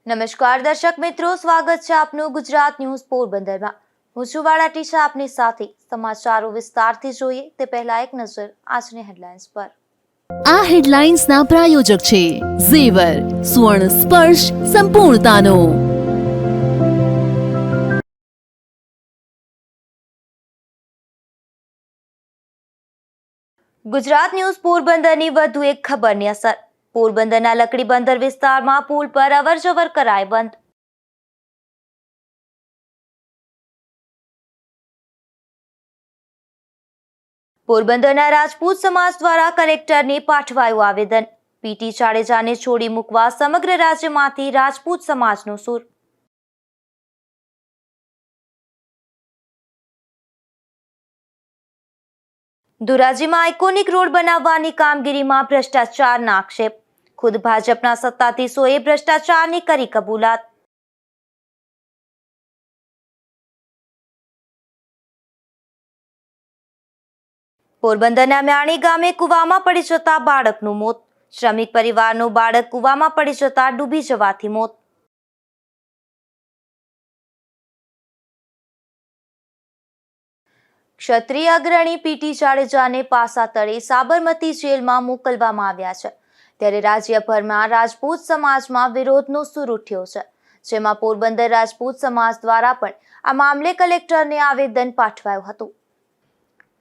નમસ્કાર દર્શક મિત્રો, સ્વાગત છે આપનું ગુજરાત ન્યૂઝ પોરબંદરમાં। હું છું વાળા ટીશા આપની સાથે। સમાચારો વિસ્તારથી જોઈએ તે પહેલા એક નજર આજની હેડલાઇન્સ પર। આ હેડલાઇન્સના પ્રાયોજક છે ઝેવર, સ્વર્ણ સ્પર્શ સંપૂર્ણતાનો। ગુજરાત ન્યૂઝ પોરબંદરની વધુ એક ખબરની અસર। પોરબંદરના લકડી બંદર વિસ્તારમાં પુલ પર અવરજવર કરાય બંધ। પોરબંદરના રાજપૂત સમાજ દ્વારા કલેક્ટરને પાઠવાયું આવેદન। પીટી જાડેજાને છોડી મૂકવા સમગ્ર રાજ્યમાંથી રાજપૂત સમાજનો સૂર। ધોરાજીમાં આઇકોનિક રોડ બનાવવાની કામગીરીમાં ભ્રષ્ટાચારના આક્ષેપ। ખુદ ભાજપના સત્તાધીશોએ ભ્રષ્ટાચારની કરી કબૂલાત। પોરબંદરના મ્યાણી ગામે કૂવામાં પડી જતા બાળકનું મોત। શ્રમિક પરિવારનું બાળક કૂવામાં પડી જતા ડૂબી જવાથી મોત। ક્ષત્રિય અગ્રણી પીટી જાડેજાને પાસા તળે સાબરમતી જેલમાં મોકલવામાં આવ્યા છે। ત્યારે રાજ્યભરમાં રાજપૂત સમાજમાં વિરોધનો સૂર ઉઠ્યો છે, જેમાં પોરબંદર રાજપૂત સમાજ દ્વારા પણ આ મામલે કલેક્ટરને આવેદન પાઠવાયું હતું।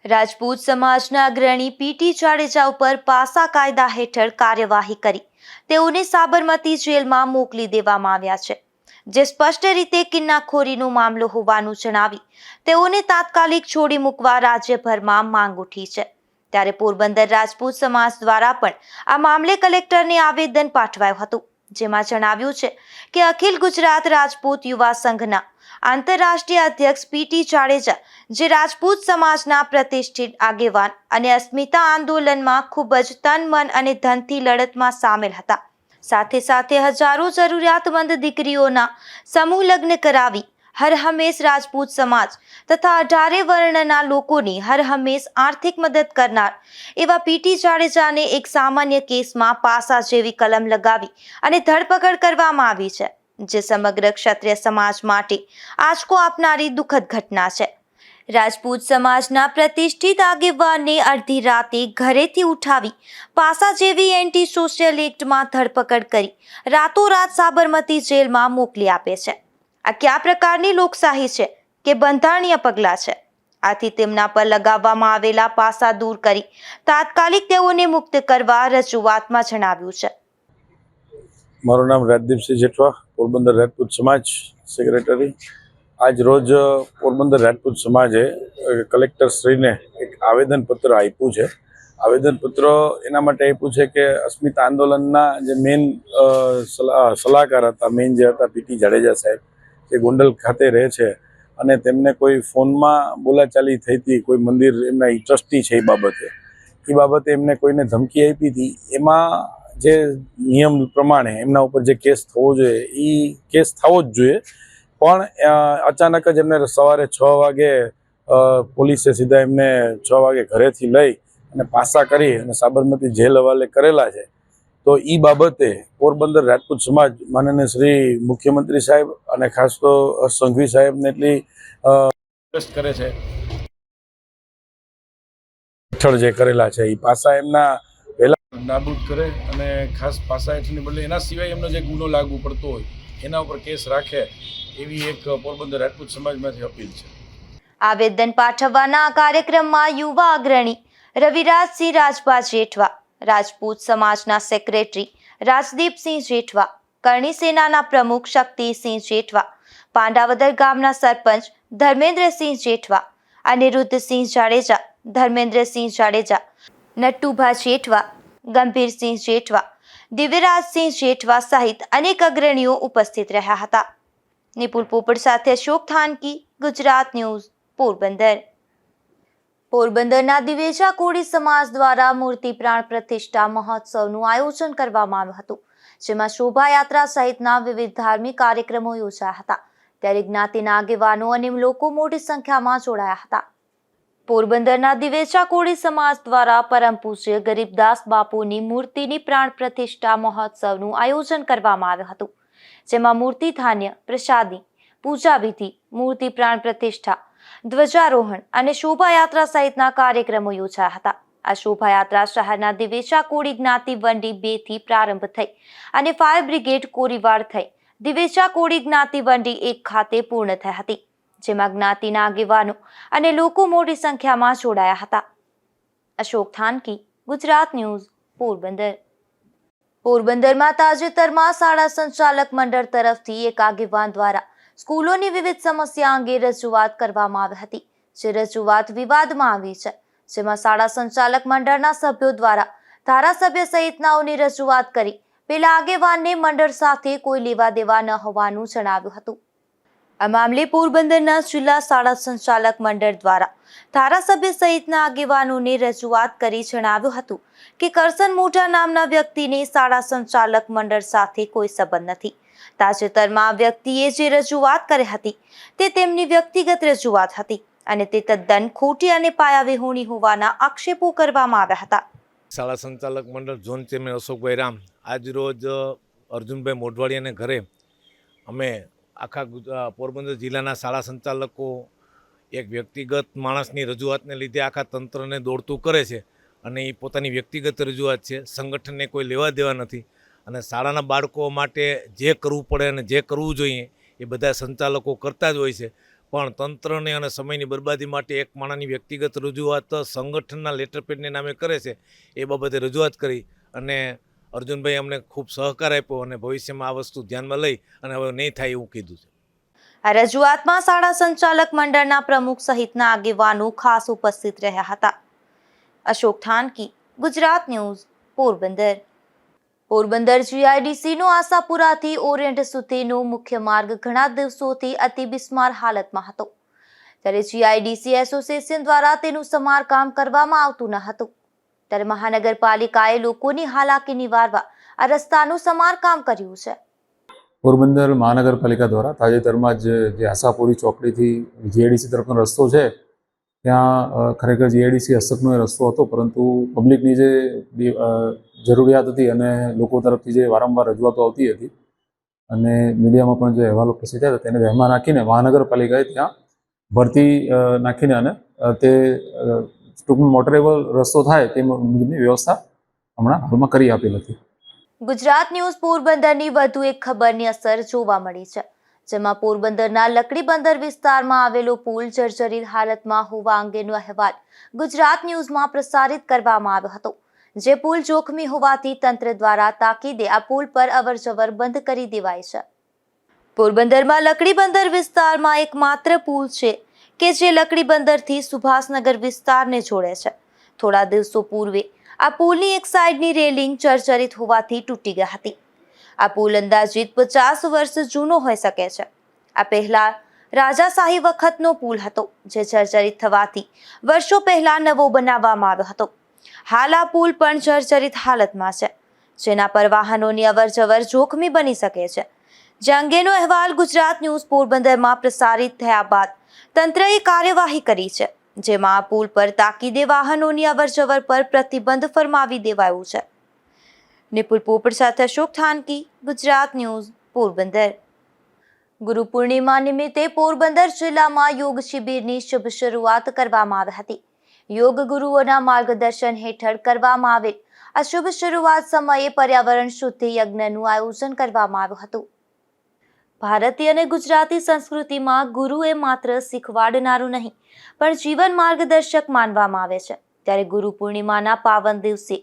રાજપૂત સમાજના અગ્રણી પીટી જાડેજા ઉપર પાસા કાયદા હેઠળ કાર્યવાહી કરી તેઓને સાબરમતી જેલમાં મોકલી દેવામાં આવ્યા છે, જે સ્પષ્ટ રીતે કિન્નાખોરીનો મામલો હોવાનું જણાવી તેઓને તાત્કાલિક છોડી મૂકવા રાજ્યભરમાં માંગ ઉઠી છે। ત્યારે પોરબંદર રાજપૂત સમાજ દ્વારા પણ આ મામલે કલેક્ટરને આવેદન પાઠવાયું હતું, જેમાં જણાવ્યું છે કે અખિલ ગુજરાત રાજપૂત યુવા સંઘના આંતરરાષ્ટ્રીય અધ્યક્ષ પીટી જાડેજા, જે રાજપૂત સમાજના પ્રતિષ્ઠિત આગેવાન અને અસ્મિતા આંદોલનમાં ખૂબ જ તન, મન અને ધનથી લડતમાં સામેલ હતા, સાથે સાથે હજારો જરૂરિયાતમંદ દીકરીઓના સમૂહ લગ્ન કરાવી હર હંમેશ રાજપૂત સમાજ તથા 18 વર્ણના લોકોની હર હંમેશ આર્થિક મદદ કરનાર એવા પીટી જાડેજાને એક સામાન્ય કેસમાં પાસા જેવી કલમ લગાવી અને ધરપકડ કરવામાં આવી છે, જે સમગ્ર ક્ષત્રિય સમાજ માટે આંચકો આપનારી દુઃખદ ઘટના છે। રાજપૂત સમાજના પ્રતિષ્ઠિત આગેવાનને અડધી રાતે ઘરેથી ઉઠાવી પાસા જેવી એન્ટી સોશિયલ એક્ટમાં ધરપકડ કરી રાતોરાત સાબરમતી જેલમાં મોકલી આપે છે। આ કયા પ્રકારની લોકશાહી છે કે બંધારણીય પગલાં છે? આથી તેમના પર લગાવવામાં આવેલા પાસા દૂર કરી તાત્કાલિક તેઓને મુક્ત કરવા રજૂઆતમાં જણાવ્યું છે। મારું નામ રાજદીપસિંહ જેઠવા, પોરબંદર રાજપૂત સમાજ સેક્રેટરી। આજ રોજ પોરબંદર રાજપૂત સમાજે કલેક્ટરશ્રીને એક આવેદનપત્ર આપ્યું છે। આવેદનપત્ર એના માટે આપ્યું છે કે અસ્મિતા આંદોલનના જે મેઇન સલાહકાર હતા, મેઇન જે હતા પીટી જાડેજા સાહેબ, જે ગોંડલ ખાતે રહે છે અને તેમને કોઈ ફોનમાં બોલાચાલી થઈ હતી, કોઈ મંદિર એમના ટ્રસ્ટી છે એ બાબતે એમને કોઈને ધમકી આપી હતી। એમાં જે નિયમ પ્રમાણે એમના ઉપર જે કેસ થવો જોઈએ એ કેસ થવો જ જોઈએ, પણ અચાનક જ એમને સવારે 6 વાગે પોલીસે સીધા એમને 6 વાગે ઘરેથી લઈ અને પાસા કરી અને સાબરમતી જેલ હવાલે કરેલા છે। તો એ બાબતે પોરબંદર રાજપૂત સમાજ માનનીય શ્રી મુખ્યમંત્રી સાહેબ અને ખાસ તો સંઘવી સાહેબને એટલી રિક્વેસ્ટ કરે છે હેઠળ જે કરેલા છે એ પાસા એમના પહેલા નાબૂદ કરે અને ખાસ પાસા હેઠળની બદલે એના સિવાય એમનો જે ગુનો લાગુ પડતો હોય એના ઉપર કેસ રાખે એવી એક પોરબંદર રાજપૂત સમાજમાંથી અપીલ છે। આવેદન પાઠવવાના કાર્યક્રમમાં યુવા અગ્રણી રવિરાજસિંહ રાજભા જેઠવા, રાજપૂત સમાજના સેક્રેટરી રાજદીપસિંહ જેઠવા, કરણી સેનાના પ્રમુખ શક્તિસિંહ જેઠવા, પાંડાવદર ગામના સરપંચ ધર્મેન્દ્રસિંહ જેઠવા, અનિરુદ્ધસિંહ જાડેજા, ધર્મેન્દ્રસિંહ જાડેજા, નટ્ટુભા જેઠવા, ગંભીરસિંહ જેઠવા, દિવ્યરાજસિંહ જેઠવા સહિત અનેક અગ્રણીઓ ઉપસ્થિત રહ્યા હતા। નિપુલ પોપટ સાથે અશોક થાનકી, ગુજરાત ન્યૂઝ, પોરબંદર। પોરબંદરના દિવેચા કોળી સમાજ દ્વારા મૂર્તિ પ્રાણ પ્રતિષ્ઠા મહોત્સવનું આયોજન કરવામાં આવ્યું હતું, જેમાં શોભાયાત્રા સહિતના વિવિધ ધાર્મિક કાર્યક્રમો યોજાયા હતા। ત્યારે જ્ઞાતિના આગેવાનો અને લોકો મોટી સંખ્યામાં જોડાયા હતા। પોરબંદરના દિવેચા કોળી સમાજ દ્વારા પરમ પૂજ્ય ગરીબદાસ બાપુની મૂર્તિની પ્રાણ પ્રતિષ્ઠા મહોત્સવનું આયોજન કરવામાં આવ્યું હતું, જેમાં મૂર્તિ ધાન્ય, પ્રસાદી, પૂજા વિધિ, મૂર્તિ પ્રાણ પ્રતિષ્ઠા, ધ્વજારોહણ અને શોભાયાત્રા સહિતના કાર્યક્રમો યોજાયા હતા. આ શોભાયાત્રા શહેરના દિવેચા કોળી જ્ઞાતિ વંડી 2 થી પ્રારંભ થઈ અને ફાયર બ્રિગેડ કોરીવાડ થઈ દિવેચા કોળી જ્ઞાતિ વંડી 1 ખાતે પૂર્ણ થઈ હતી, જેમાં જ્ઞાતિના આગેવાનો અને લોકો મોટી સંખ્યામાં જોડાયા હતા. અશોક થાનકી, ગુજરાત ન્યૂઝ, પોરબંદર. પોરબંદરમાં તાજેતરમાં શાળા સંચાલક મંડળ તરફથી એક આગેવાન દ્વારા સ્કૂલોની વિવિધ સમસ્યા અંગે રજૂઆત કરવામાં આવી હતી, જે રજૂઆત વિવાદમાં આવી છે, જેમાં શાળા સંચાલક મંડળના સભ્યો દ્વારા ધારાસભ્ય સહિતનાઓની રજૂઆત કરી પેલા આગેવાનને મંડળ સાથે કોઈ લેવા દેવા ન હોવાનું જણાવ્યું હતું. આ મામલે પોરબંદરના જિલ્લા શાળા સંચાલક મંડળ દ્વારા ધારાસભ્ય સહિતના આગેવાનોને રજૂઆત કરી જણાવ્યું હતું કે કરસન મોટા નામના વ્યક્તિને શાળા સંચાલક મંડળ સાથે કોઈ સંબંધ નથી. તાજેતરમાં આ વ્યક્તિએ જે રજૂઆત કરી હતી તે તેમની વ્યક્તિગત રજૂઆત હતી અને તે તદ્દન ખોટી અને પાયાવિહોણી હોવાના આક્ષેપો કરવામાં આવ્યા હતા. શાળા સંચાલક મંડળ ઝોન ચેરમેન અશોકભાઈ રામ આજ રોજ અર્જુનભાઈ મોઢવાડિયાને ઘરે અમે આખા પોરબંદર જિલ્લાના શાળા સંચાલકો એક વ્યક્તિગત માણસની રજૂઆતને લીધે આખા તંત્રને દોડતું કરે છે અને એ પોતાની વ્યક્તિગત રજૂઆત છે. સંગઠનને કોઈ લેવા દેવા નથી અને શાળાના બાળકો માટે જે કરવું પડે અને જે કરવું જોઈએ એ બધા સંચાલકો કરતા જ હોય છે, પણ તંત્રને અને સમયની બરબાદી માટે એક માણસની વ્યક્તિગત રજૂઆત સંગઠનના લેટરપેડને નામે કરે છે. એ બાબતે રજૂઆત કરી અને અર્જુનભાઈ અમને ખૂબ સહકાર આપ્યો અને ભવિષ્યમાં આ વસ્તુ ધ્યાનમાં લઈ અને હવે નહીં થાય એવું કીધું છે. આ રજૂઆતમાં શાળા સંચાલક મંડળના પ્રમુખ સહિતના આગેવાનો ખાસ ઉપસ્થિત રહ્યા હતા. અશોક થાનકી, ગુજરાત ન્યૂઝ, પોરબંદર. પોરબંદર જીઆઈડીસીનો આશાપુરાથી ઓરિયન્ટ સુધીનો મુખ્ય માર્ગ ઘણા દિવસોથી અતિ બિસ્માર હાલતમાં હતો, ત્યારે જીઆઈડીસી એસોસિએશન દ્વારા તેનું સમારકામ કરવામાં આવતું ન હતું. ત્યારે મહાનગરપાલિકાએ લોકોની હાલાકી નિવારવા આ રસ્તાનું સમારકામ કર્યું છે. પોરબંદર મહાનગરપાલિકા દ્વારા તાજેતરમાં જ જે આશાપુરી ચોકડીથી જીઆઈડીસી તરફનો રસ્તો છે ત્યાં ખરેખર જીઆઈડીસી હસ્તકનો એ રસ્તો હતો, પરંતુ પબ્લિકની જે જરૂરિયાત હતી અને લોકો તરફથી જે વારંવાર રજૂઆતો આવતી હતી અને મીડિયામાં પણ જે અહેવાલો પ્રસિદ્ધ થયા હતા તેને ધ્યાનમાં રાખીને મહાનગરપાલિકાએ ત્યાં ભરતી નાખીને અને તે ટૂંકમાં મોટરેબલ રસ્તો થાય તે મુજબની વ્યવસ્થા હમણાં હાલમાં કરી આપેલ હતી. ગુજરાત ન્યૂઝ પોરબંદરની વધુ એક ખબરની અસર જોવા મળી છે, જેમાં પોરબંદરના લકડીબંદર વિસ્તારમાં આવેલો પુલ જર્જરિત હાલતમાં હોવા અંગેનો અહેવાલ ગુજરાત ન્યૂઝમાં પ્રસારિત કરવામાં આવ્યો હતો. જે પુલ જોખમી હોવાથી તંત્ર દ્વારા તાકીદે આ પુલ પર અવરજવર બંધ કરી દેવાય છે. પોરબંદરમાં લકડીબંદર વિસ્તારમાં એકમાત્ર પુલ છે કે જે લકડીબંદરથી સુભાષનગર વિસ્તારને જોડે છે. થોડા દિવસો પૂર્વે આ પુલની એક સાઈડની રેલિંગ જર્જરિત હોવાથી તૂટી ગઈ હતી. આ પુલ અંદાજિત 50 વર્ષ જૂનો હોઈ શકે છે. આ પહેલા રાજાશાહી વખતનો પુલ હતો, જે જર્જરિત થવાથી વર્ષો પહેલા નવો બનાવવામાં આવ્યો હતો. હાલ આ પુલ પણ જર્જરિત હાલતમાં છે, જેના પર વાહનોની અવરજવર જોખમી બની શકે છે. જે અંગેનો અહેવાલ ગુજરાત ન્યૂઝ પોરબંદરમાં પ્રસારિત થયા બાદ તંત્રએ કાર્યવાહી કરી છે, જેમાં આ પુલ પર તાકીદે વાહનોની અવરજવર પર પ્રતિબંધ ફરમાવી દેવાયું છે. નિપુલ પોપટ સાથે અશોક થાનકી, ગુજરાત ન્યૂઝ, પોરબંદર. ગુરુ પૂર્ણિમા નિમિત્તે પોરબંદર જિલ્લામાં યોગ શિબિરની શુભ શરૂઆત કરવામાં આવી હતી. યોગ ગુરુઓના માર્ગદર્શન હેઠળ કરવામાં આવેલ આ શુભ શરૂઆત સમયે પર્યાવરણ શુદ્ધિ યજ્ઞનું આયોજન કરવામાં આવ્યું હતું. ભારતીય અને ગુજરાતી સંસ્કૃતિમાં ગુરુ એ માત્ર શીખવાડનારું નહીં પણ જીવન માર્ગદર્શક માનવામાં આવે છે. ત્યારે ગુરુ પૂર્ણિમાના પાવન દિવસે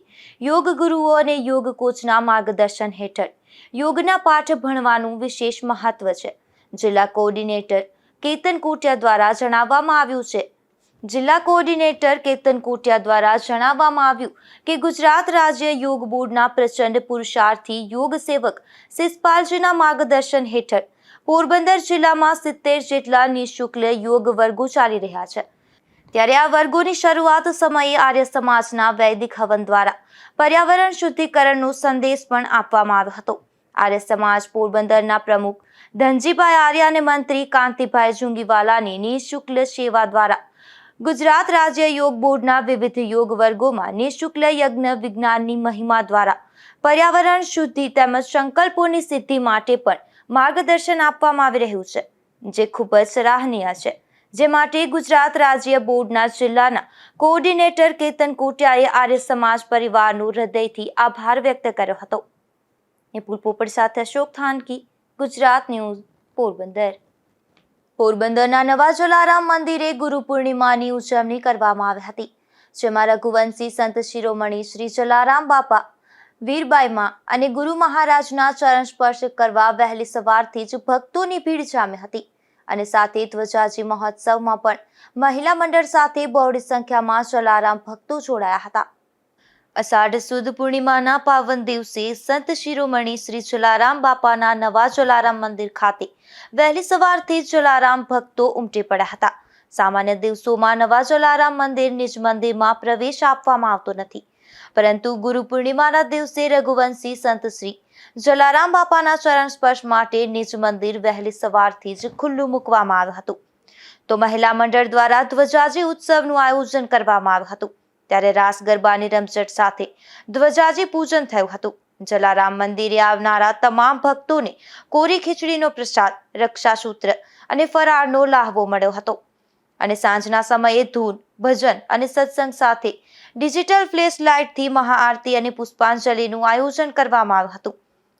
યોગ ગુરુઓ અને યોગ કોચના માર્ગદર્શન હેઠળ યોગના પાઠ ભણવાનું વિશેષ મહત્વ છે. જિલ્લા કોઓર્ડિનેટર કેતન કોટિયા દ્વારા જણાવવામાં આવ્યું છે. જિલ્લા કોઓર્ડિનેટર કેતન કોટિયા દ્વારા જણાવવામાં આવ્યું કે ગુજરાત રાજ્ય યોગ બોર્ડના પ્રચંડ પુરુષાર્થી યોગ સેવક શિષપાલજીના માર્ગદર્શન હેઠળ પોરબંદર જિલ્લામાં 70 જેટલા નિઃશુલ્ક યોગ વર્ગો ચાલી રહ્યા છે. ત્યારે આ વર્ગોની શરૂઆત સમયે આર્ય સમાજના વૈદિક હવન દ્વારા પર્યાવરણ શુદ્ધિકરણનો સંદેશ પણ આપવામાં આવ્યો હતો. આર્ય સમાજ પોરબંદરના પ્રમુખ ધનજીભાઈ આર્ય અને મંત્રી કાંતિભાઈ જુંગીવાલાની નિઃશુલ્ક સેવા દ્વારા ગુજરાત રાજ્ય યોગ બોર્ડના વિવિધ યોગ વર્ગોમાં નિઃશુલ્ક યજ્ઞ વિજ્ઞાનની મહિમા દ્વારા પર્યાવરણ શુદ્ધિ તેમજ સંકલ્પોની સિદ્ધિ માટે પણ માર્ગદર્શન આપવામાં આવી રહ્યું છે, જે ખૂબ જ સરાહનીય છે, જે માટે ગુજરાત રાજ્ય બોર્ડના જિલ્લાના કોઓર્ડિનેટર કેતન કોટિયાએ આર્ય સમાજ પરિવારનો હૃદયથી આભાર વ્યક્ત કર્યો હતો. નિપુલ પોપટ સાથે અશોક થાનકી, ગુજરાત ન્યૂઝ, પોરબંદર. પોરબંદરના નવા જલારામ મંદિરે ગુરુ પૂર્ણિમાની ઉજવણી કરવામાં આવી હતી, જેમાં રઘુવંશી સંત શિરોમણી શ્રી જલારામ બાપા, વીરબાઈમાં અને ગુરુ મહારાજના ચરણ સ્પર્શ કરવા વહેલી સવારથી જ ભક્તોની ભીડ જામી હતી અને સાથે ધ્વજાજી મહોત્સવમાં પણ મહિલા મંડળ સાથે બહોળી સંખ્યામાં જલારામ ભક્તો જોડાયા હતા. અષાઢ સુદ પૂર્ણિમાના પાવન દિવસે સંત શિરોમણી શ્રી જલારામ બાપાના નવા જલારામ મંદિર ખાતે વહેલી સવારથી જલારામ ભક્તો ઉમટી પડ્યા હતા. સામાન્ય દિવસોમાં નવા જલારામ મંદિર નિજ મંદિરમાં પ્રવેશ આપવામાં આવતો નથી, પરંતુ ગુરુ પૂર્ણિમાના દિવસે રઘુવંશી સંત શ્રી જલારામ બાપાના ચરણ સ્પર્શ માટે નિજ મંદિર વહેલી સવારથી જ ખુલ્લું મૂકવામાં આવ્યું હતું. તો મહિલા મંડળ દ્વારા ધ્વજાજી ઉત્સવનું આયોજન કરવામાં આવ્યું હતું. ત્યારે રાસ ગરબાની રમઝટ સાથે ધ્વજાજી પૂજન થયું હતું. જલારામ મંદિરે આવનારા તમામ ભક્તોને કોરી ખીચડીનો પ્રસાદ, રક્ષાસૂત્ર અને ફરાળનો લહાવો મળ્યો હતો અને સાંજના સમયે ધૂન, ભજન અને સત્સંગ સાથે ડિજિટલ ફ્લેશ લાઇટથી મહાઆરતી અને પુષ્પાંજલિનું આયોજન કરવામાં આવ્યું હતું.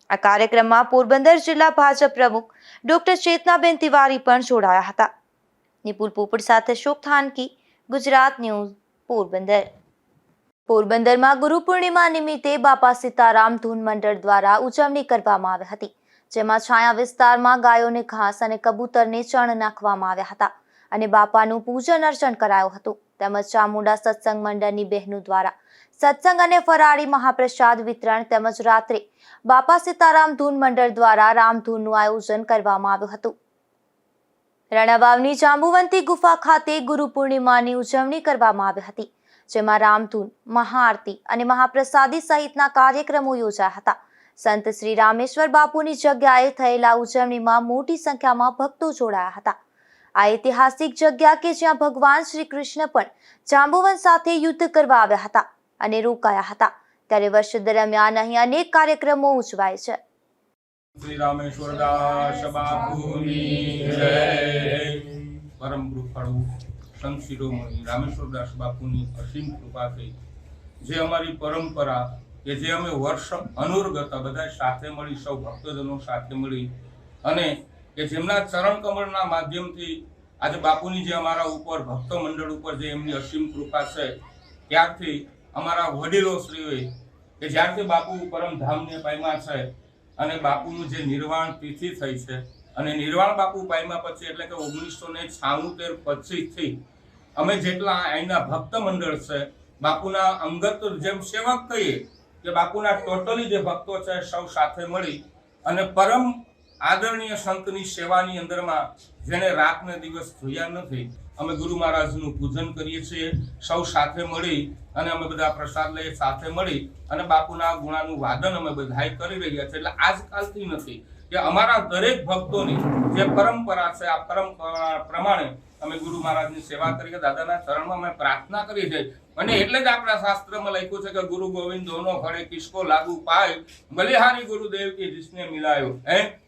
આ કાર્યક્રમમાં પોરબંદર જિલ્લા ભાજપ પ્રમુખ ડોક્ટર ચેતનાબેન તિવારી પણ જોડાયા હતા. નિપુલ પોપટ સાથે અશોક થાનકી, ગુજરાત ન્યૂઝ, પોરબંદર. પોરબંદરમાં ગુરુ પૂર્ણિમા નિમિત્તે બાપા સીતારામ ધૂન મંડળ દ્વારા ઉજવણી કરવામાં આવી હતી, જેમાં છાયા વિસ્તારમાં ગાયોને ઘાસ અને કબૂતરને ચણ નાખવામાં આવ્યા હતા અને બાપાનું પૂજન અર્ચન કરાયું હતું. તેમજ ચામુંડા સત્સંગ મંડળની બહેનો દ્વારા સત્સંગ અને ફરાળી મહાપ્રસાદ વિતરણ તેમજ રાત્રે બાપા સીતારામ ધૂન મંડળ દ્વારા રામધૂનનું આયોજન કરવામાં આવ્યું હતું. રણાવાવની જાંબુવંતી ગુફા ખાતે ગુરુ પૂર્ણિમાની ઉજવણી કરવામાં આવી હતી, જેમાં રામધૂન, મહાઆરતી અને મહાપ્રસાદી સહિતના કાર્યક્રમો યોજાયા હતા. સંત શ્રી રામેશ્વર બાપુની જગ્યાએ થયેલા ઉજવણીમાં મોટી સંખ્યામાં ભક્તો જોડાયા હતા. આ ઐતિહાસિક જગ્યા કે જ્યાં ભગવાન શ્રી કૃષ્ણ પણ જાંબુવન સાથે યુદ્ધ કરવા આવ્યા હતા અને રોકાયા હતા, ત્યારે વર્ષ દરમિયાન અહીં અનેક કાર્યક્રમો ઉજવાય છે. શ્રી રામેશ્વર દાસ બાપુની જય. પરમ કૃપાળુ સંત શિરોમણી રામેશ્વર દાસ બાપુની અસીમ કૃપાથી જે અમારી પરંપરા કે જે અમે વર્ષ અનુર્ગત બધા સાથે મળી, સૌ ભક્તજનો સાથે મળી અને કે જેમના ચરણ કમળના માધ્યમથી આજે બાપુની જે અમારા ઉપર ભક્ત મંડળ ઉપર જે એમની અસીમ કૃપા છે, ત્યારથી અમારા વડીલો શ્રીઓએ કે જ્યારથી બાપુ પરમધામને પામ્યા છે અને બાપુનું જે નિર્વાણ તિથિ થઈ છે અને નિર્વાણ બાપુ પામ્યા પછી એટલે કે 1976 પછીથી અમે જેટલા અહીંના ભક્ત મંડળ છે, બાપુના અંગત જેમ સેવક કહીએ કે બાપુના ટોટલી જે ભક્તો છે સૌ સાથે મળી અને પરમ આદરણીય સંતની સેવાની અંદરમાં જેને રાત ને દિવસ જોયા નથી, અમે ગુરુ મહારાજનું પૂજન કરીએ છીએ સૌ સાથે મળી અને અમે બધા પ્રસાદ લઈએ સાથે મળી અને બાપુના ગુણાનું વાદન અમે બધાય કરી રહ્યા છીએ. એટલે આજકાલથી નથી કે અમારા દરેક ભક્તોની જે પરંપરા છે, આ પરંપરા પ્રમાણે અમે ગુરુ મહારાજની સેવા કરી, દાદાના ચરણમાં અમે પ્રાર્થના કરી છે. અને એટલે જ આપણા શાસ્ત્રમાં લખ્યું છે કે ગુરુ ગોવિંદ દોનો ખડે કિસકો લાગુ પાય, બલિહારી ગુરુદેવ કી જિસને મિલાયો,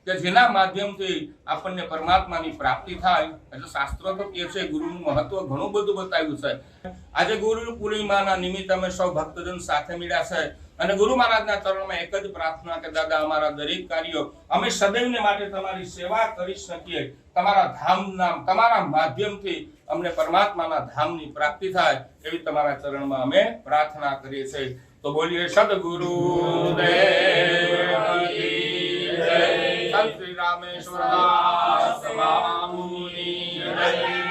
કે જેના માધ્યમથી આપણને પરમાત્માની પ્રાપ્તિ થાય. એટલે શાસ્ત્રો તો કહે છે ગુરુનું મહત્વ ઘણું બધું બતાવ્યું છે. આજે ગુરુ પૂર્ણિમાના નિમિત્તે અમે સૌ ભક્તજન સાથે મળ્યા છે અને ગુરુ મહારાજના ચરણમાં એક જ પ્રાર્થના કે દાદા અમારા દરેક કાર્યો અમે સદૈવને માટે તમારી સેવા કરી શકીએ, તમારા ધામના તમારા માધ્યમથી અમને પરમાત્માના ધામની પ્રાપ્તિ થાય એવી તમારા ચરણમાં અમે પ્રાર્થના કરીએ છીએ. તો બોલીએ સદગુરુ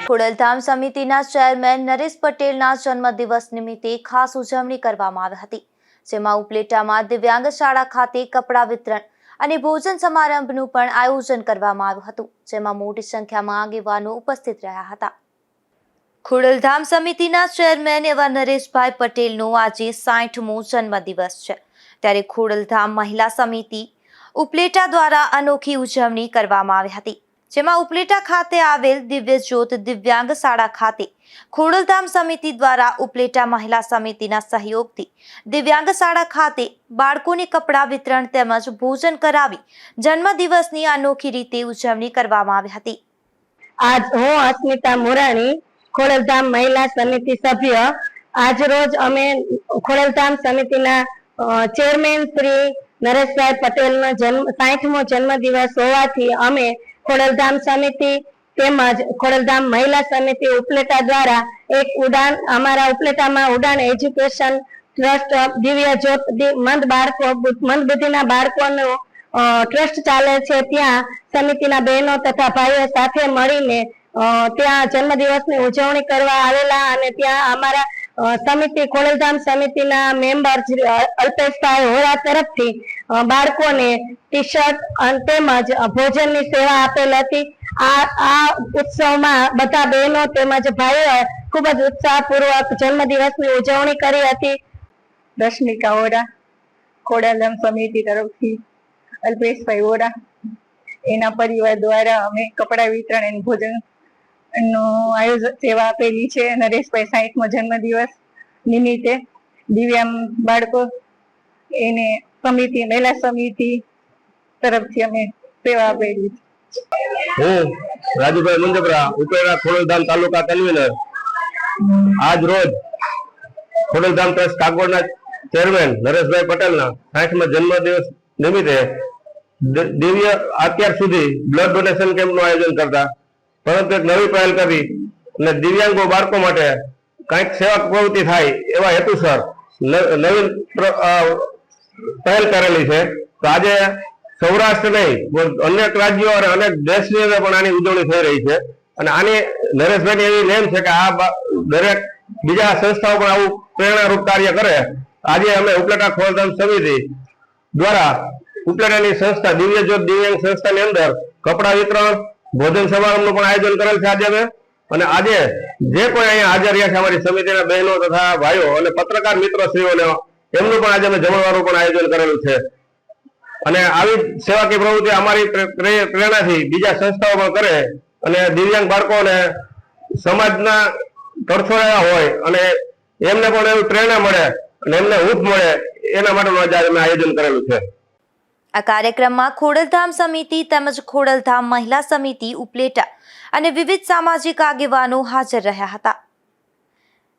ખોડલધામ સમિતિના ચેરમેન નરેશ પટેલના જન્મદિવસ નિમિત્તે ખાસ ઉજવણી કરવામાં આવી હતી, જેમાં ઉપલેટામાં દિવ્યાંગ શાળા ખાતે કપડાં વિતરણ અને ભોજન સમારંભનું પણ આયોજન કરવામાં આવ્યું હતું, જેમાં મોટી સંખ્યામાં આગેવાનો ઉપસ્થિત રહ્યા હતા. ખોડલધામ સમિતિના ચેરમેન એવા નરેશભાઈ પટેલનો આજે 60મો જન્મદિવસ છે, ત્યારે ખોડલધામ મહિલા સમિતિ ઉપલેટા દ્વારા અનોખી ઉજવણી કરવામાં આવી હતી, જેમાં ઉપલેટા ખાતે આવેલ દિવ્ય જ્યોત દિવ્યાંગ શાળા ખાતે ખોડલધામ સમિતિ દ્વારા ઉપલેટા મહિલા સમિતિના સહયોગથી દિવ્યાંગ શાળા ખાતે બાળકોને કપડાં વિતરણ તેમજ ભોજન કરાવી જન્મદિવસની અનોખી રીતે ઉજવણી કરવામાં આવી હતી. આજ હું અસ્મિતા મુરાણી, ખોડલધામ મહિલા સમિતિ સભ્ય. આજ રોજ અમે ખોડલધામ સમિતિના ચેરમેન શ્રી નરેશભાઈ પટેલનો 60મો જન્મદિવસ હોવાથી અમે ખોડલધામ સમિતિ તેમજ ખોડલધામ મહિલા સમિતિ ઉપલેટા દ્વારા એક ઉડાન, અમારા ઉપલેટામાં ઉડાન એજ્યુકેશન ટ્રસ્ટ દિવ્ય જ્યોત મંદ બુદ્ધિના બાળકોનો ટ્રસ્ટ ચાલે છે. ત્યાં સમિતિના બહેનો તથા ભાઈઓ સાથે મળીને ત્યાં જન્મદિવસની ઉજવણી કરવા આવેલા અને ત્યાં અમારા સમિતિ ખોડલધામ સમિતિના મેમ્બર અલ્પેશભાઈ હોરા તરફથી બાળકોને ટી શર્ટ તેમજ ભોજનની સેવા આપેલ હતી. આ ઉત્સવમાં બધા બહેનો તેમજ ભાઈઓ ખૂબ જ ઉત્સાહપૂર્વક જન્મદિવસની ઉજવણી કરી હતી. રશ્મિકા હોરા, ખોડલધામ સમિતિ તરફથી અલ્પેશભાઈ હોરા એના પરિવાર દ્વારા અમે કપડા વિતરણ અને ભોજન આયોજન સેવા આપેલી છે. નરેશભાઈ 60મો જન્મદિવસ નિમિત્તે દિવ્યાંગ બાળકો એને સમિતિ મહિલા સમિતિ તરફથી અમે સેવા આપેલી છે. હું રાજુભાઈ મુંજપરા, ઉપલેટા ખોડલધામ તાલુકા કન્વીનર. આજ રોજ ખોડલધામ ટ્રસ્ટ કાગોડના ચેરમેન નરેશભાઈ પટેલના 60મા જન્મદિવસ નિમિત્તે દિવ્ય અત્યાર સુધી બ્લડ ડોનેશન કેમ્પનું આયોજન કરતા, પરંતુ એક નવી પહેલ કરી અને દિવ્યાંગો બાળકો માટે કંઈક સેવા પ્રવૃત્તિ થાય એવા હેતુસર નવીન પહેલ કરેલી છે. તો આજે સૌરાષ્ટ્ર નહીં અનેક રાજ્યો અને અનેક દેશની અંદર પણ આની ઉજવણી થઈ રહી છે. અને આની નરેશભાઈની એવી નેમ છે કે આ દરેક બીજા સંસ્થાઓ પણ આવું પ્રેરણારૂપ કાર્ય કરે. આજે અમે ઉપલેટા ખોડલધામ સમિતિ દ્વારા ઉપલેટાની સંસ્થા દિવ્ય જ્યોત દિવ્યાંગ સંસ્થાની અંદર કપડા વિતરણ, ભોજન સમારંભનું પણ આયોજન કરેલ છે આજે અમે. અને આજે જે કોઈ અહીંયા હાજર રહ્યા છે અમારી સમિતિના બહેનો તથા ભાઈઓ અને પત્રકાર મિત્રશ્રીઓને એમનું પણ આજે અમે જમણવારનું પણ આયોજન કરેલું છે. અને આવી સેવાકીય પ્રવૃત્તિ અમારી પ્રેરણાથી બીજા સંસ્થાઓ પણ કરે અને દિવ્યાંગ બાળકોને સમાજના તરછોડાયા હોય અને એમને પણ એવી પ્રેરણા મળે અને એમને હૂંફ મળે એના માટેનું આજે અમે આયોજન કરેલું છે. આ કાર્યક્રમમાં ખોડલધામ સમિતિ તેમજ ખોડલધામ મહિલા સમિતિ ઉપલેટા અને વિવિધ સામાજિક આગેવાનો હાજર રહ્યા હતા.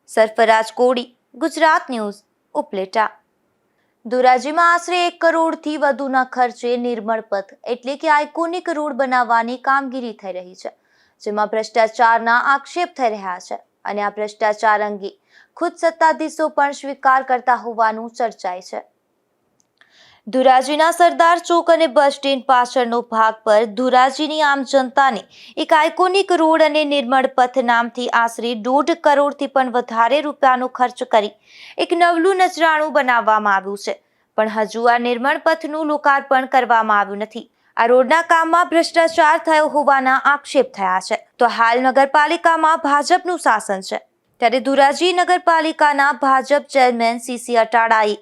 સરફરાજ કોડી, ગુજરાત ન્યૂઝ, ઉપલેટા. ધોરાજીમાં આશરે 1 કરોડથી વધુના ખર્ચે નિર્મળ પથ એટલે કે આઇકોનિક રોડ બનાવવાની કામગીરી થઈ રહી છે, જેમાં ભ્રષ્ટાચારના આક્ષેપ થઈ રહ્યા છે અને આ ભ્રષ્ટાચાર અંગે ખુદ સત્તાધીશો પણ સ્વીકાર કરતા હોવાનું ચર્ચાય છે. ધોરાજીના સરદાર ચોક અને બસ સ્ટેન્ડ પાછળનો ભાગ પર ધોરાજીની આમ જનતાને એક આઇકોનિક રોડ અને નિર્મળ પથ નામથી આશરે 1.5 કરોડથી પણ વધારે રૂપિયાનો ખર્ચ કરી એક નવલું નજરાણું બનાવવામાં આવ્યું છે, પણ હજુ આ નિર્મળ પથનું લોકાર્પણ કરવામાં આવ્યું નથી. આ રોડના કામમાં ભ્રષ્ટાચાર થયો હોવાના આક્ષેપ થયા છે. તો હાલ નગરપાલિકામાં ભાજપનું શાસન છે, ત્યારે ધોરાજી નગરપાલિકાના ભાજપ ચેરમેન CC અટાડાએ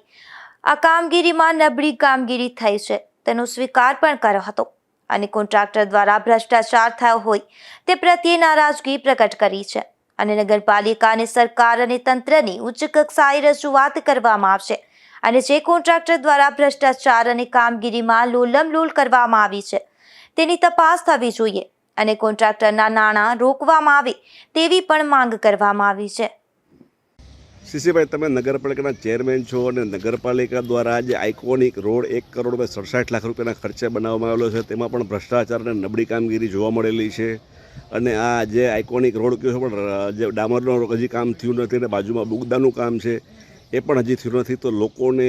આ કામગીરીમાં નબળી કામગીરી થઈ છે તેનો સ્વીકાર પણ કર્યો હતો અને કોન્ટ્રાક્ટર દ્વારા ભ્રષ્ટાચાર થયો હોય તે પ્રત્યે નારાજગી પ્રકટ કરી છે અને નગરપાલિકાને સરકાર અને તંત્રની ઉચ્ચ કક્ષાએ રજૂઆત કરવામાં આવશે અને જે કોન્ટ્રાક્ટર દ્વારા ભ્રષ્ટાચાર અને કામગીરીમાં લોલમલોલ કરવામાં આવી છે તેની તપાસ થવી જોઈએ અને કોન્ટ્રાક્ટરના નાણાં રોકવામાં આવે તેવી પણ માંગ કરવામાં આવી છે. સીસીભાઈ, તમે નગરપાલિકાના ચેરમેન છો અને નગરપાલિકા દ્વારા જે આઇકોનિક રોડ 1 કરોડ 67 લાખ રૂપિયાના ખર્ચે બનાવવામાં આવેલો છે તેમાં પણ ભ્રષ્ટાચાર અને નબળી કામગીરી જોવા મળેલી છે. અને આ જે આઇકોનિક રોડ કહ્યો છે પણ જે ડામરનો હજી કામ થયું નથી અને બાજુમાં બુગદાનું કામ છે એ પણ હજી થયું નથી. તો લોકોને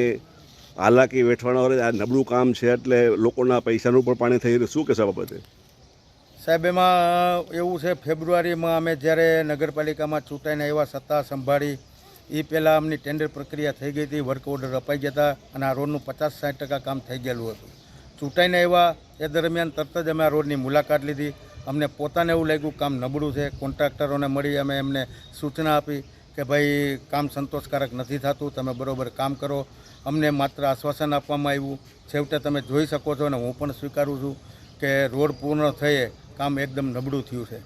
હાલાકી વેઠવાના આ નબળું કામ છે એટલે લોકોના પૈસાનું પણ પાણી થઈ રહ્યું. શું કહેશો આ બાબતે? સાહેબ, એમાં એવું છે, ફેબ્રુઆરીમાં અમે જ્યારે નગરપાલિકામાં ચૂંટાઈને આવ્યા સત્તા સંભાળી એ પહેલાં અમની ટેન્ડર પ્રક્રિયા થઈ ગઈ હતી, વર્ક ઓર્ડર અપાઈ ગયા હતા અને આ રોડનું 50-60% કામ થઈ ગયેલું હતું. ચૂંટાઈને આવ્યા એ દરમિયાન તરત જ અમે આ રોડની મુલાકાત લીધી. અમને પોતાને એવું લાગ્યું કામ નબળું છે. કોન્ટ્રાક્ટરોને મળી અમે એમને સૂચના આપી કે ભાઈ કામ સંતોષકારક નથી થતું, તમે બરાબર કામ કરો. અમને માત્ર આશ્વાસન આપવામાં આવ્યું. છેવટે તમે જોઈ શકો છો અને હું પણ સ્વીકારું છું કે રોડ પૂર્ણ થયે કામ એકદમ નબળું થયું છે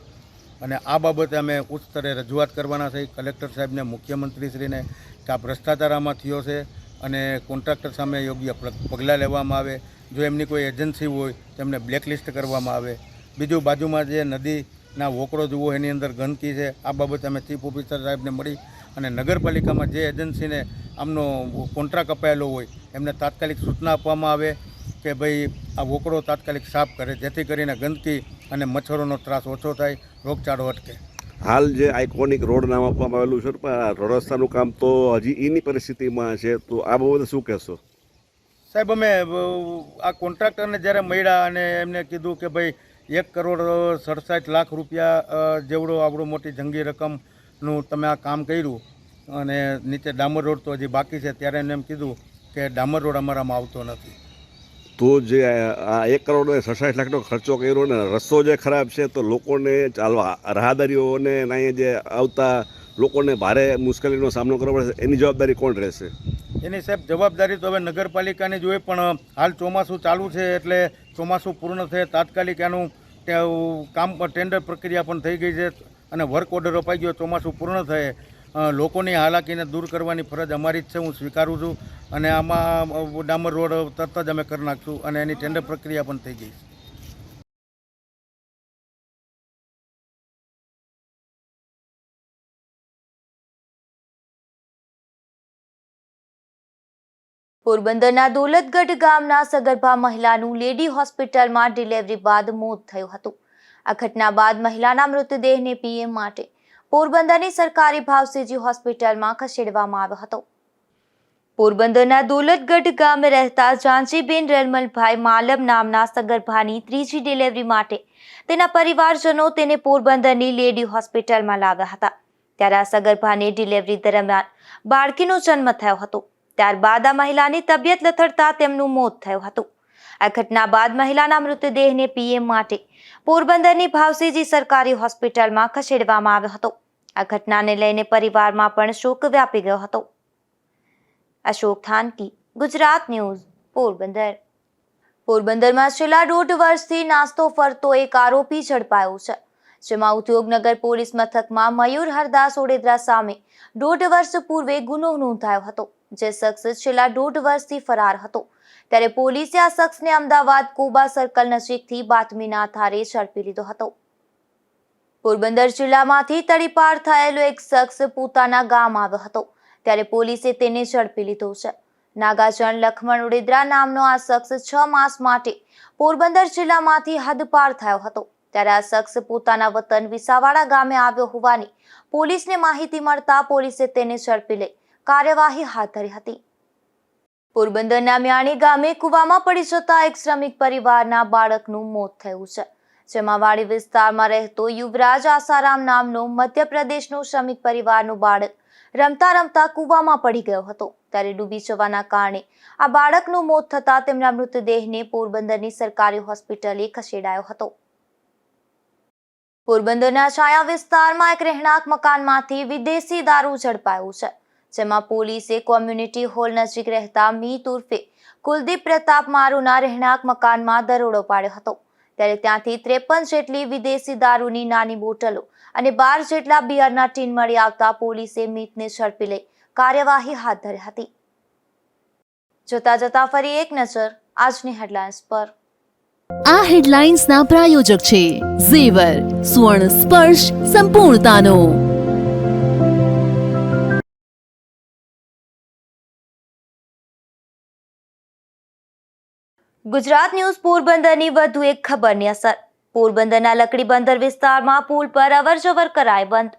અને આ બાબતે અમે ઉચ્ચ સ્તરે રજૂઆત કરવાના છે કલેક્ટર સાહેબને, મુખ્યમંત્રીશ્રીને કે આ ભ્રષ્ટાચાર આમાં થયો છે અને કોન્ટ્રાક્ટર સામે યોગ્ય પગલાં લેવામાં આવે. જો એમની કોઈ એજન્સી હોય તો એમને બ્લેકલિસ્ટ કરવામાં આવે. બીજું, બાજુમાં જે નદીના વોકળો જુઓ એની અંદર ગંદકી છે. આ બાબતે અમે ચીફ ઓફિસર સાહેબને મળી અને નગરપાલિકામાં જે એજન્સીને આમનો કોન્ટ્રાક્ટ અપાયેલો હોય એમને તાત્કાલિક સૂચના આપવામાં આવે કે ભાઈ આ વોકળો તાત્કાલિક સાફ કરે, જેથી કરીને ગંદકી અને મચ્છરોનો ત્રાસ ઓછો થાય, રોગચાળો અટકે. હાલ જે આઇકોનિક રોડ નામ આપવામાં આવેલું છે પણ આ રોડ રસ્તાનું કામ તો હજી એની પરિસ્થિતિમાં છે, તો આ બાબતે શું કહેશો? સાહેબ, અમે આ કોન્ટ્રાક્ટરને જ્યારે મળ્યા અને એમને કીધું કે ભાઈ 1,67,00,000 રૂપિયા જેવડો આવડો મોટી જંગી રકમનું તમે આ કામ કર્યું અને નીચે ડામર રોડ તો હજી બાકી છે, ત્યારે એમ કીધું કે ડામર રોડ અમારામાં આવતો નથી. તો જે આ 1,67,00,000નો ખર્ચો કર્યો ને રસ્તો જે ખરાબ છે તો લોકોને ચાલવા રાહદારીઓને અહીંયા જે આવતા લોકોને ભારે મુશ્કેલીનો સામનો કરવો પડે, એની જવાબદારી કોણ રહેશે? એની સાહેબ જવાબદારી તો હવે નગરપાલિકાની જ હોય, પણ હાલ ચોમાસું ચાલુ છે એટલે ચોમાસું પૂર્ણ થયે તાત્કાલિક એનું કામ ટેન્ડર પ્રક્રિયા પણ થઈ ગઈ છે અને વર્ક ઓર્ડર અપાઈ ગયો. ચોમાસું પૂર્ણ થયે લોકોની હાલાકીને દૂર કરવાની ફરજ અમારી જ છે, હું સ્વીકારું છું અને આમાં ડામર રોડ તરત જ અમે કરી નાખશું અને એની ટેન્ડર પ્રક્રિયા પણ થઈ ગઈ છે. પોરબંદરના દોલતગઢ ગામના સગર્ભા મહિલાનું લેડી હોસ્પિટલમાં ડિલિવરી બાદ મોત થયું હતું. આ ઘટના બાદ મહિલાના મૃતદેહને પીએમ માટે પોરબંદરની સરકારી ભાવસીજી હોસ્પિટલમાં ખસેડવામાં આવ્યો હતો. પોરબંદરના દોલતગઢ ગામે રહેતા જાંચીબેન રલમલભાઈ માલમ નામના સગર્ભાની ત્રીજી ડિલિવરી માટે તેના પરિવારજનો તેને પોરબંદરની લેડી હોસ્પિટલમાં લાવ્યા હતા. ત્યારે આ સગર્ભાની ડિલિવરી દરમિયાન બાળકીનો જન્મ થયો હતો. ત્યારબાદ આ મહિલાની તબિયત લથડતા તેમનું મોત થયું હતું. આ ઘટના બાદ મહિલાના મૃતદેહને પીએમ માટે પોરબંદરની ભાવસીજી સરકારી હોસ્પિટલમાં ખસેડવામાં આવ્યો હતો. આ ઘટનાને લઈને પરિવારમાં પણ શોક વ્યાપી ગયો હતો. અશોક થાનકી, ગુજરાત ન્યૂઝ, પોરબંદર. પોરબંદરમાં છેલ્લા 1.5 વર્ષથી નાસ્તો ફરતો એક આરોપી ઝડપાયો છે, જેમાં ઉદ્યોગનગર પોલીસ મથકમાં મયુર હરદાસ ઓડેદરા સામે 1.5 વર્ષ પૂર્વે ગુનો નોંધાયો હતો. જે શખ્સ છેલ્લા 1.5 વર્ષથી ફરાર હતો, ત્યારે પોલીસે આ શખ્સને અમદાવાદ કોબા સર્કલ નજીકથી બાતમીના આધારે ઝડપી લીધો હતો. પોરબંદર જિલ્લામાંથી તડીપાર થયેલો એક શખ્સ પોતાના ગામ આવ્યો હતો, ત્યારે પોલીસે તેને ઝડપી લીધો છે. નાગાજણ લખમણ ઓડેદરા નામનો આ શખ્સ 6 માસ માટે પોરબંદર જિલ્લામાંથી હદપાર થયો હતો. ત્યારે આ શખ્સ પોતાના વતન વિસાવાડા ગામે આવ્યો હોવાની પોલીસને માહિતી મળતા પોલીસે તેને ઝડપી લઈ કાર્યવાહી હાથ ધરી હતી. પોરબંદરના મ્યાણી ગામે કૂવામાં પડી જતા એક શ્રમિક પરિવારના બાળકનું મોત થયું છે, જેમાં વાડી વિસ્તારમાં રહેતો યુવરાજ આસારામ નામનો મધ્યપ્રદેશનો શ્રમિક પરિવારનું બાળક રમતા રમતા કૂવામાં પડી ગયો હતો. ત્યારે ડૂબી જવાના કારણે આ બાળકનું મોત થતા તેમના મૃતદેહને પોરબંદરની સરકારી હોસ્પિટલે ખસેડાયો હતો. પોરબંદરના છાયા વિસ્તારમાં એક રહેણાંક મકાનમાંથી વિદેશી દારૂ ઝડપાયું છે, જેમાં પોલીસે કોમ્યુનિટી હોલ નજીક રહેતા મીત ઉર્ફે કુલદીપ પ્રતાપ મારુના રહેણાંક મકાનમાં દરોડો પાડ્યો હતો. ત્યારે ત્યાંથી 53 જેટલી વિદેશી દારૂની નાની બોટલો અને 12 જેટલા બિયરના ટીન મળી આવતા પોલીસે મીતને ઝડપી લઈ કાર્યવાહી હાથ ધરી હતી. જોતા જતા ફરી એક નજર આજની હેડલાઇન્સ પર. આ હેડલાઇન્સના પ્રાયોજક છે ઝેવર, સુવર્ણ સ્પર્શ સંપૂર્ણતાનો. ગુજરાત ન્યૂઝ પોરબંદરની વધુ એક ખબરની અસર. પોરબંદરના લકડી બંદર વિસ્તારમાં પુલ પર અવરજવર કરાય બંધ.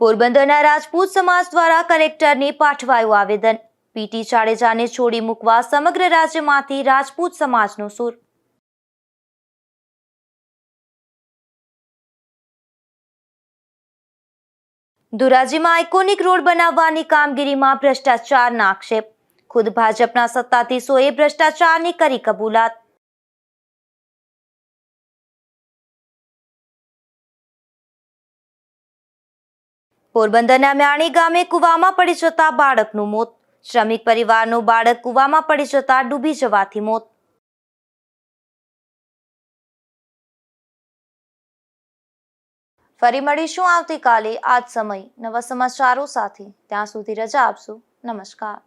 પોરબંદરના રાજપૂત સમાજ દ્વારા કલેક્ટરને પાઠવાયું આવેદન. પીટી જાડેજાને છોડી મૂકવા સમગ્ર રાજ્યમાંથી રાજપૂત સમાજનો સૂર. ધોરાજીમાં આઇકોનિક રોડ બનાવવાની કામગીરીમાં ભ્રષ્ટાચારના આક્ષેપ. ખુદ ભાજપના સત્તાધીશોએ ભ્રષ્ટાચારની કરી કબૂલાત. પોરબંદરના મ્યાણી ગામે કૂવામાં પડી જતા બાળકનું મોત. શ્રમિક પરિવારનું બાળક કૂવામાં પડી જતા ડૂબી જવાથી મોત. ફરી મળીશું આવતીકાલે આ જ સમય નવા સમાચારો સાથે. ત્યાં સુધી રજા આપશો. નમસ્કાર.